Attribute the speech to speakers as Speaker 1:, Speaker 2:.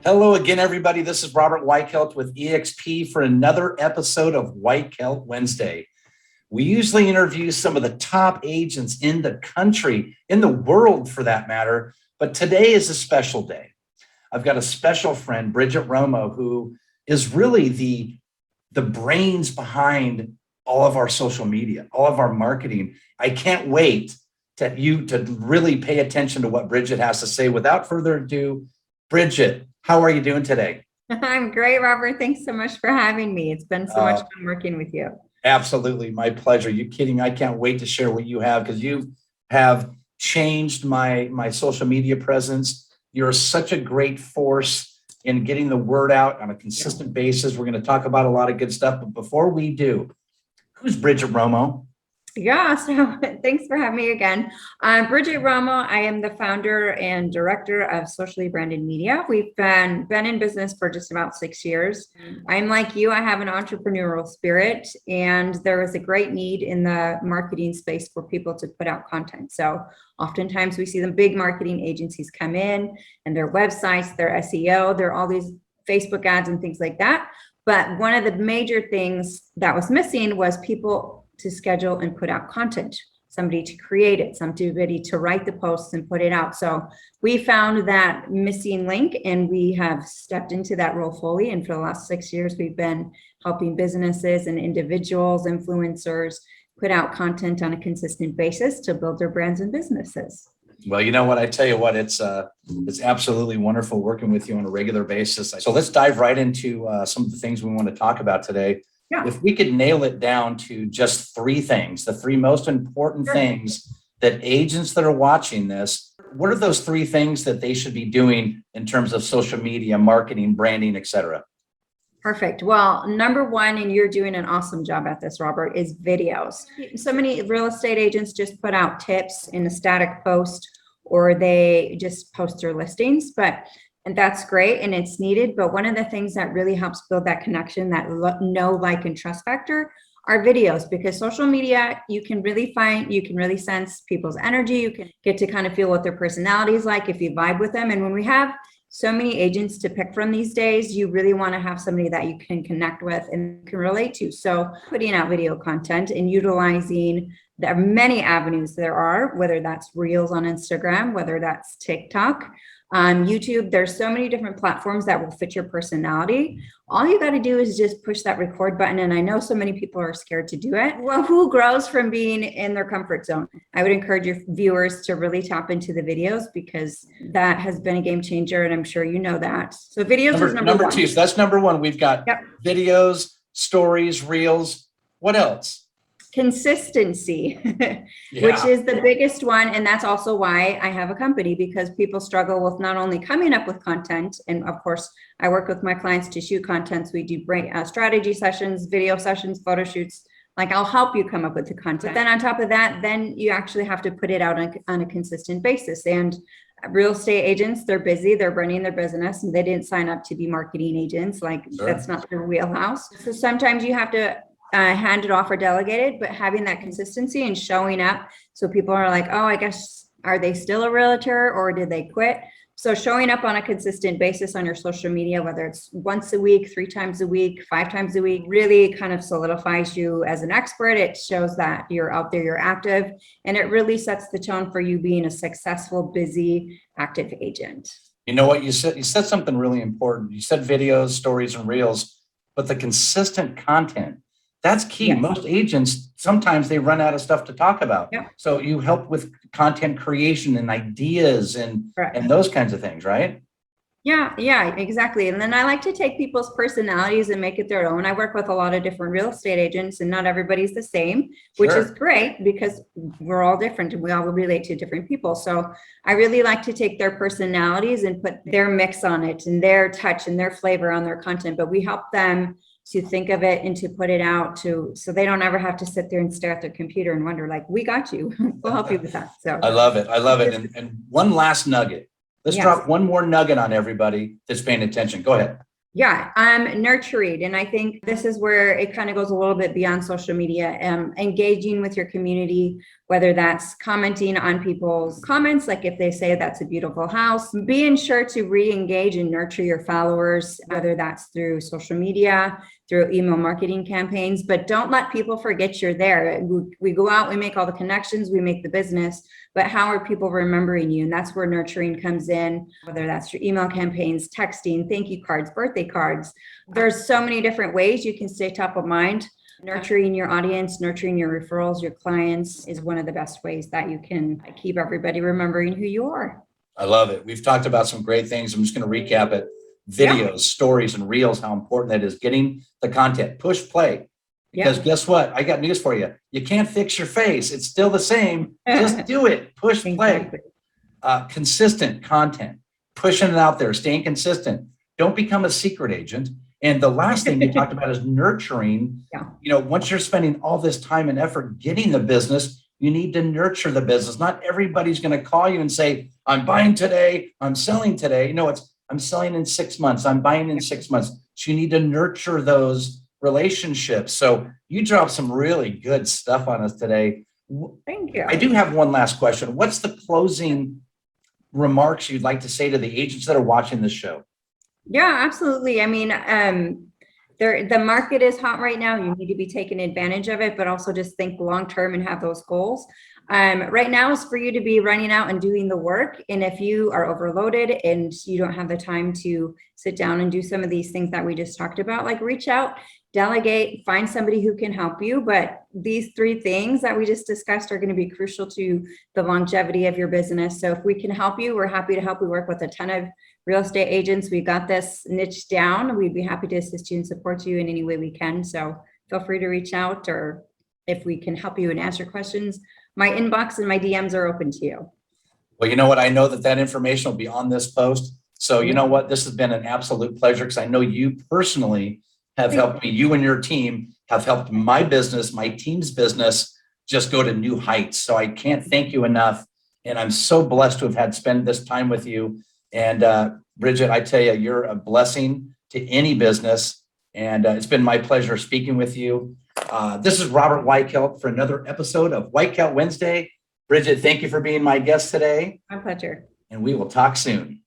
Speaker 1: Hello again, everybody. This is Robert Weichelt with eXp for another episode of Weichelt Wednesday. We usually interview some of the top agents in the country, in the world for that matter, but today is a special day. I've got a special friend, Bridget Romo, who is really the brains behind all of our social media, all of our marketing. I can't wait to really pay attention to what Bridget has to say. Without further ado, Bridget, how are you doing today?
Speaker 2: I'm great, Robert. Thanks so much for having me. It's been so much fun working with you.
Speaker 1: Absolutely, my pleasure. You kidding? I can't wait to share what you have because you have changed my social media presence. You're such a great force in getting the word out on a consistent basis. We're going to talk about a lot of good stuff, but before we do, who's Bridget Romo?
Speaker 2: Yeah, so thanks for having me again. Bridget Romo, I am the founder and director of Socially Branded Media. We've been in business for just about 6 years. I'm like you, I have an entrepreneurial spirit, and there is a great need in the marketing space for people to put out content. So oftentimes we see the big marketing agencies come in and their websites, their SEO, there are all these Facebook ads and things like that. But one of the major things that was missing was people to schedule and put out content, somebody to create it, somebody to write the posts and put it out. So we found that missing link and we have stepped into that role fully. And for the last 6 years, we've been helping businesses and individuals, influencers, put out content on a consistent basis to build their brands and businesses.
Speaker 1: Well, you know what, I tell you what, it's absolutely wonderful working with you on a regular basis. So let's dive right into some of the things we want to talk about today.
Speaker 2: Yeah.
Speaker 1: If we could nail it down to just three things, the three most important things that agents that are watching this, what are those three things that they should be doing in terms of social media, marketing, branding, et cetera?
Speaker 2: Perfect. Well, number one, and you're doing an awesome job at this, Robert, is videos. So many real estate agents just put out tips in a static post, or they just post their listings, and that's great and it's needed. But one of the things that really helps build that connection, that know, like, and trust factor are videos, because social media, you can really sense people's energy. You can get to kind of feel what their personality is like if you vibe with them. And when we have so many agents to pick from these days, you really want to have somebody that you can connect with and can relate to. So putting out video content and utilizing the many avenues there are, whether that's Reels on Instagram, whether that's TikTok, YouTube, there's so many different platforms that will fit your personality. All you got to do is just push that record button. And I know so many people are scared to do it. Well, who grows from being in their comfort zone? I would encourage your viewers to really tap into the videos, because that has been a game changer. And I'm sure you know that. So videos is number one.
Speaker 1: Two. So that's number one. We've got videos, stories, reels. What else?
Speaker 2: Consistency, which is the biggest one. And that's also why I have a company, because people struggle with not only coming up with content. And of course, I work with my clients to shoot content. So we do strategy sessions, video sessions, photo shoots. Like, I'll help you come up with the content. But then on top of that, then you actually have to put it out on a consistent basis. And real estate agents, they're busy, they're running their business, and they didn't sign up to be marketing agents. Like, that's not their wheelhouse. So sometimes you have to hand it off or delegate it, but having that consistency and showing up, so people are like, oh, I guess, are they still a realtor or did they quit? So showing up on a consistent basis on your social media, whether it's once a week, 3 times a week, 5 times a week, really kind of solidifies you as an expert. It shows that you're out there, you're active, and it really sets the tone for you being a successful, busy, active agent.
Speaker 1: You know what you said? You said something really important. You said videos, stories, and reels, but the consistent content, that's key. Yes. Most agents, sometimes they run out of stuff to talk about.
Speaker 2: Yeah.
Speaker 1: So you help with content creation and ideas and those kinds of things, right?
Speaker 2: Yeah, exactly. And then I like to take people's personalities and make it their own. I work with a lot of different real estate agents, and not everybody's the same, which is great, because we're all different and we all relate to different people. So I really like to take their personalities and put their mix on it and their touch and their flavor on their content. But we help them to think of it and to put it out so they don't ever have to sit there and stare at their computer and wonder, like, we got you. We'll help you with that. So
Speaker 1: I love it. And one last nugget. Let's drop one more nugget on everybody that's paying attention. Go ahead.
Speaker 2: Yeah, I'm nurturing. And I think this is where it kind of goes a little bit beyond social media, engaging with your community, whether that's commenting on people's comments, like if they say that's a beautiful house, being sure to re-engage and nurture your followers, whether that's through social media, through email marketing campaigns, but don't let people forget you're there. We go out, we make all the connections, we make the business, but how are people remembering you? And that's where nurturing comes in, whether that's your email campaigns, texting, thank you cards, birthday cards. There's so many different ways you can stay top of mind. Nurturing your audience, nurturing your referrals, your clients is one of the best ways that you can keep everybody remembering who you are.
Speaker 1: I love it. We've talked about some great things. I'm just going to recap it. Videos, stories, and reels, how important that is. Getting the content, push play. Because guess what? I got news for you. You can't fix your face. It's still the same. Just do it. Push play. Consistent content, pushing it out there, staying consistent. Don't become a secret agent. And the last thing you talked about is nurturing. You know, once you're spending all this time and effort getting the business, you need to nurture the business. Not everybody's going to call you and say, I'm buying today, I'm selling today. No, it's I'm selling in 6 months, I'm buying in 6 months. So you need to nurture those relationships. So you dropped some really good stuff on us today.
Speaker 2: Thank you.
Speaker 1: I do have one last question. What's the closing remarks you'd like to say to the agents that are watching this show?
Speaker 2: Yeah, absolutely. I mean, the market is hot right now. You need to be taking advantage of it, but also just think long-term and have those goals. Right now is for you to be running out and doing the work. And if you are overloaded and you don't have the time to sit down and do some of these things that we just talked about, like reach out, delegate, find somebody who can help you. But these 3 things that we just discussed are going to be crucial to the longevity of your business. So if we can help you, we're happy to help. We work with a ton of real estate agents. We got this niche down. We'd be happy to assist you and support you in any way we can. So feel free to reach out, or if we can help you and answer questions, my inbox and my DMs are open to you.
Speaker 1: Well, you know what? I know that information will be on this post. So you know what? This has been an absolute pleasure, because I know you personally have helped me. You and your team have helped my business, my team's business, just go to new heights. So I can't thank you enough. And I'm so blessed to have had spent this time with you. And Bridget, I tell you, you're a blessing to any business. And it's been my pleasure speaking with you. This is Robert Weichelt for another episode of Weichelt Wednesday. Bridget, thank you for being my guest today.
Speaker 2: My pleasure.
Speaker 1: And we will talk soon.